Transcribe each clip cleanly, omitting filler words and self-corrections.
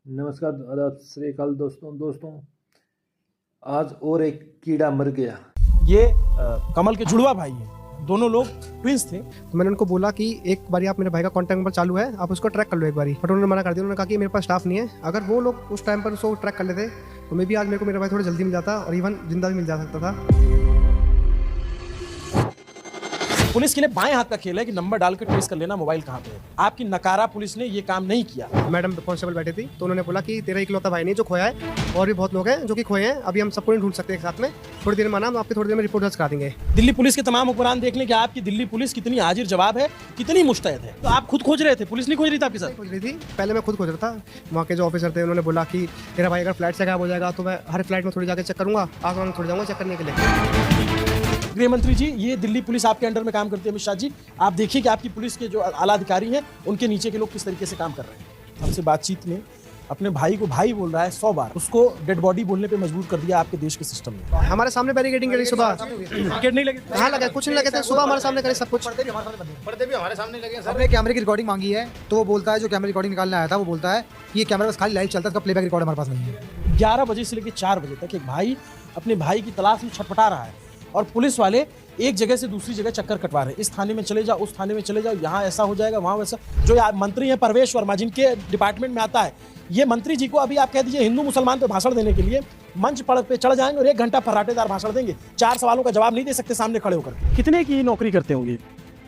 नमस्कार, आदाब, सत श्री अकाल दोस्तों। आज और एक कीड़ा मर गया। ये कमल के जुड़वा भाई हैं, दोनों लोग ट्विंस थे। तो मैंने उनको बोला कि एक बारी आप मेरे भाई का कॉन्टैक्ट नंबर चालू है, आप उसको ट्रैक कर लो एक बारी। बट उन्होंने मना कर दिया। उन्होंने कहा कि मेरे पास स्टाफ नहीं है। अगर वो लोग उस टाइम पर उसको ट्रैक कर लेते तो मे भी आज मेरे को मेरा भाई थोड़ा जल्दी मिल जाता और इवन जिंदा भी मिल जा सकता था। पुलिस के लिए बाएं हाथ का खेल है कि नंबर डाल के ट्रेस कर लेना मोबाइल कहाँ पे है। आपकी नकारा पुलिस ने ये काम नहीं किया। मैडम कांस्टेबल बैठी थी तो उन्होंने बोला कि तेरा इकलौता भाई नहीं जो खोया है, और भी बहुत लोग हैं जो कि खोए हैं। अभी हम सबको नहीं ढूंढ सकते एक साथ में। थोड़ी देर में आना, हम आपकी थोड़ी देर में रिपोर्ट दर्ज करा देंगे। दिल्ली पुलिस के तमाम हुक्मरान देख लें कि आपकी दिल्ली पुलिस कितनी हाजिर जवाब है, कितनी मुस्तैद है। तो आप खुद खोज रहे थे, पुलिस नहीं खोज रही थी आपके साथ? खोज रही थी, पहले मैं खुद खोज रहा था। वहाँ के जो ऑफिसर थे उन्होंने बोला कि तेरा भाई अगर फ्लाइट से गायब हो जाएगा तो मैं हर फ्लाइट में थोड़ी जाकर चेक करूंगा, आसमान में थोड़ी जाऊंगा चेक करने के लिए। गृह मंत्री जी, ये दिल्ली पुलिस आपके अंडर में काम करती है। अमित शाह जी, आप देखिए कि आपकी पुलिस के जो आला अधिकारी हैं उनके नीचे के लोग किस तरीके से काम कर रहे हैं। हमसे बातचीत में अपने भाई को भाई बोल रहा है 100 बार, उसको डेड बॉडी बोलने पे मजबूर कर दिया आपके देश के सिस्टम में। हमारे सामने बैरिकेडिंग करी सुबह। टिकट नहीं लगे? कहाँ लगे? कुछ नहीं लगे थे। सुबह हमारे सामने करे सब कुछ। पर्दे भी हमारे सामने लगे हैं। हमने कैमरे की रिकॉर्डिंग मांगी है तो वो बोलता है, जो कैमरा रिकॉर्डिंग निकालने आया था वो बोलता है कि ये कैमरा बस खाली लाइव चलता है, इसका प्लेबैक रिकॉर्ड हमारे पास नहीं है। 11 बजे से लेकर 4 बजे तक एक भाई अपने भाई की तलाश में छटपटा रहा है और पुलिस वाले एक जगह से दूसरी जगह चक्कर कटवा रहे हैं। इस थाने में चले जाओ, उस थाने में चले जाओ, यहाँ ऐसा हो जाएगा, वहाँ वैसा। जो मंत्री हैं परवेश वर्मा, जिनके डिपार्टमेंट में आता है, ये मंत्री जी को अभी आप कह दीजिए हिंदू मुसलमान पे भाषण देने के लिए मंच पे चढ़ जाएंगे और 1 घंटा फर्राटेदार भाषण देंगे। 4 सवालों का जवाब नहीं दे सकते सामने खड़े होकर। कितने की नौकरी करते होंगे?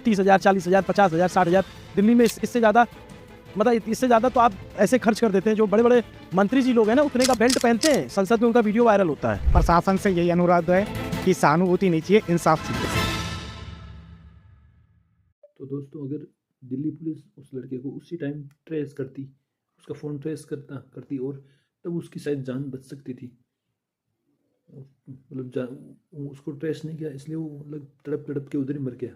30,000, 40,000, 50,000, 60,000। दिल्ली में इससे ज़्यादा, मतलब इससे ज़्यादा तो आप ऐसे खर्च कर देते हैं। जो बड़े बड़े मंत्री जी लोग हैं ना, उतने का बेल्ट पहनते हैं, संसद में उनका वीडियो वायरल होता है। प्रशासन से यही अनुरोध है कि सहानुभूति नहीं चाहिए, इंसाफ चाहिए। तो दोस्तों, अगर दिल्ली पुलिस उस लड़के को उसी टाइम ट्रेस करती, उसका फ़ोन ट्रेस करती और तब उसकी शायद जान बच सकती थी। मतलब उसको ट्रेस नहीं किया, इसलिए वो मतलब तड़प तड़प के उधर ही मर गया।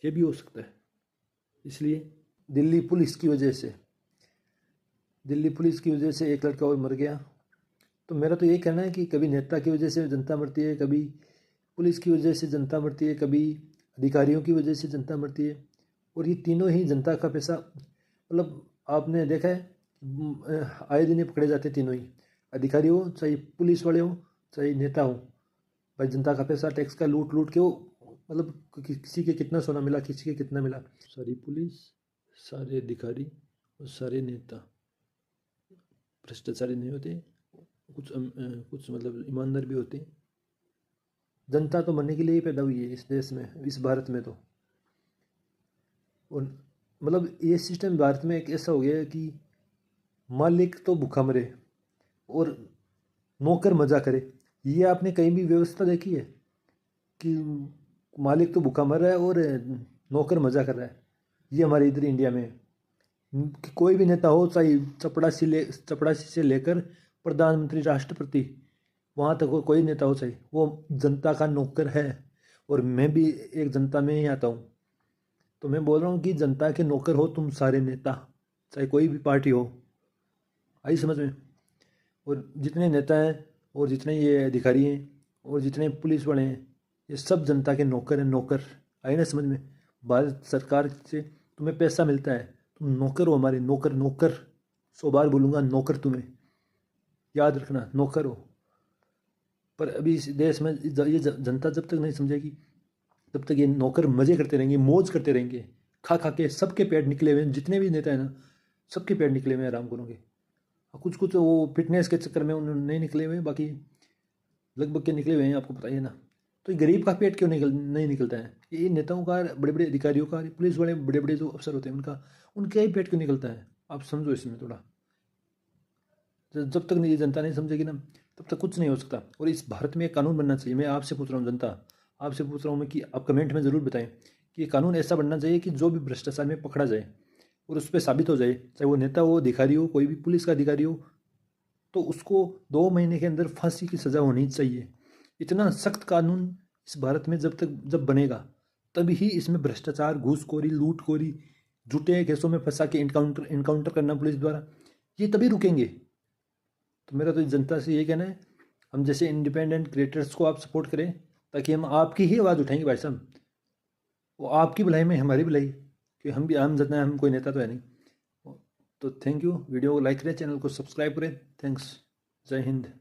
ये भी हो सकता है। इसलिए दिल्ली पुलिस की वजह से एक लड़का और मर गया। तो मेरा तो ये कहना है कि कभी नेता की वजह से जनता मरती है, कभी पुलिस की वजह से जनता मरती है, कभी अधिकारियों की वजह से जनता मरती है। और ये तीनों ही जनता का पैसा, मतलब आपने देखा है आए दिन पकड़े जाते तीनों ही, अधिकारी हो चाहे पुलिस वाले हो चाहे नेता हो। भाई जनता का पैसा टैक्स का लूट के वो, मतलब किसी के कितना सोना मिला, किसी के कितना मिला। सारी पुलिस, सारे अधिकारी और सारे नेता भ्रष्टाचारी नहीं होते, कुछ मतलब ईमानदार भी होते। जनता तो मरने के लिए ही पैदा हुई है इस देश में, इस भारत में तो। और मतलब ये सिस्टम भारत में एक ऐसा हो गया है कि मालिक तो भूखा मरे और नौकर मजा करे। ये आपने कहीं भी व्यवस्था देखी है कि मालिक तो भूखा मर रहा है और नौकर मजा कर रहा है? ये हमारे इधर इंडिया में कि कोई भी नेता हो, चाहे चपड़ासी से लेकर प्रधानमंत्री, राष्ट्रपति, वहाँ तक कोई नेता हो, चाहे वो जनता का नौकर है। और मैं भी एक जनता में ही आता हूँ, तो मैं बोल रहा हूँ कि जनता के नौकर हो तुम सारे नेता, चाहे कोई भी पार्टी हो। आई समझ में? और जितने नेता हैं और जितने ये अधिकारी हैं और जितने पुलिस वाले हैं, ये सब जनता के नौकर हैं। नौकर आई ना समझ में? भारत सरकार से तुम्हें पैसा मिलता है, तुम नौकर हो हमारे। नौकर 100 बार बोलूँगा, नौकर तुम्हें याद रखना, नौकर हो। पर अभी इस देश में ये जनता जब तक नहीं समझेगी तब तक ये नौकर मज़े करते रहेंगे, मौज करते रहेंगे, खा के। सबके पेट निकले हुए हैं, जितने भी नेता हैं ना, सबके पेट निकले हुए हैं आराम करोगे। कुछ वो फिटनेस के चक्कर में उन्होंने नहीं निकले हुए हैं, बाकी लगभग के निकले हुए हैं, आपको पता ही है ना। तो ये गरीब का पेट क्यों नहीं निकलता है? ये नेताओं का, बड़े बड़े अधिकारियों का, पुलिस वाले बड़े बड़े जो अफसर होते हैं उनका ही पेट क्यों निकलता है? आप समझो इसमें थोड़ा। जब तक ये जनता नहीं समझेगी ना, तब तक कुछ नहीं हो सकता। और इस भारत में एक कानून बनना चाहिए। मैं आपसे पूछ रहा हूँ जनता, आपसे पूछ रहा हूँ मैं कि आप कमेंट में ज़रूर बताएं कि ये कानून ऐसा बनना चाहिए कि जो भी भ्रष्टाचार में पकड़ा जाए और उस पर साबित हो जाए, चाहे वो नेता हो, अधिकारी हो, कोई भी पुलिस का अधिकारी हो, तो उसको 2 महीने के अंदर फांसी की सज़ा होनी चाहिए। इतना सख्त कानून इस भारत में जब बनेगा तभी ही इसमें भ्रष्टाचार, घूसखोरी, लूटखोरी, झूठे केसों में फंसा के इनकाउंटर करना पुलिस द्वारा, ये तभी रुकेंगे। तो मेरा तो जनता से ये कहना है, हम जैसे इंडिपेंडेंट क्रिएटर्स को आप सपोर्ट करें, ताकि हम आपकी ही आवाज़ उठाएंगे भाई साहब। वो आपकी भलाई में हमारी भलाई, कि हम भी आम जनता है, हम कोई नेता तो है नहीं। तो थैंक यू, वीडियो को लाइक करें, चैनल को सब्सक्राइब करें। थैंक्स, जय हिंद।